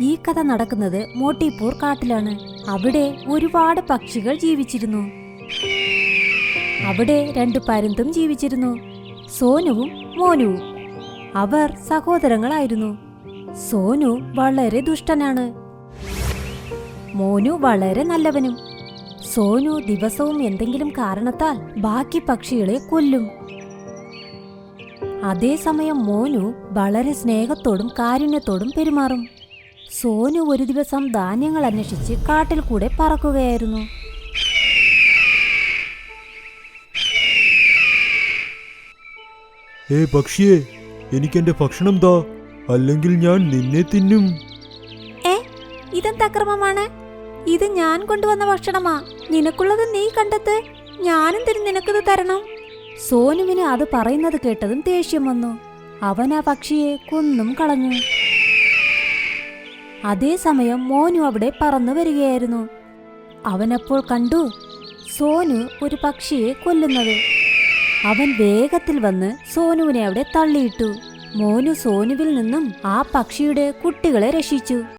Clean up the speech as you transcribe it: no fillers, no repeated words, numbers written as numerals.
ഈ കഥ നടക്കുന്നത് മോട്ടിപ്പൂർ കാട്ടിലാണ്. അവിടെ ഒരുപാട് പക്ഷികൾ ജീവിച്ചിരുന്നു. അവിടെ 2 പരുന്തും ജീവിച്ചിരുന്നു, സോനുവും മോനുവും. അവർ സഹോദരങ്ങളായിരുന്നു. സോനു വളരെ ദുഷ്ടനാണ്, മോനു വളരെ നല്ലവനും. സോനു ദിവസവും എന്തെങ്കിലും കാരണത്താൽ ബാക്കി പക്ഷികളെ കൊല്ലും. അതേസമയം മോനു വളരെ സ്നേഹത്തോടും കാരുണ്യത്തോടും പെരുമാറും. സോനു ഒരു ദിവസം ധാന്യങ്ങൾ അന്വേഷിച്ച് കാട്ടിൽ കൂടെ പറക്കുകയായിരുന്നു. പക്ഷിയെ, എനിക്കെന്റെ ഭക്ഷണം താ, അല്ലെങ്കിൽ ഞാൻ നിന്നെ തിന്നും. ഇതെന്ത് അക്രമമാണ്? ഇത് ഞാൻ കൊണ്ടുവന്ന ഭക്ഷണമാ. നിനക്കുള്ളത് നീ കണ്ടെത്ത്, ഞാനും നിനക്കത് തരണം. സോനുവിന് അത് പറയുന്നത് കേട്ടതും ദേഷ്യം വന്നു. അവൻ ആ പക്ഷിയെ കൊന്നും കളഞ്ഞു. അതേസമയം മോനു അവിടെ പറന്നു വരികയായിരുന്നു. അവനപ്പോൾ കണ്ടു സോനു ഒരു പക്ഷിയെ കൊല്ലുന്നത്. അവൻ വേഗത്തിൽ വന്ന് സോനുവിനെ അവിടെ തള്ളിയിട്ടു. മോനു സോനുവിൽ നിന്നും ആ പക്ഷിയുടെ കുട്ടികളെ രക്ഷിച്ചു.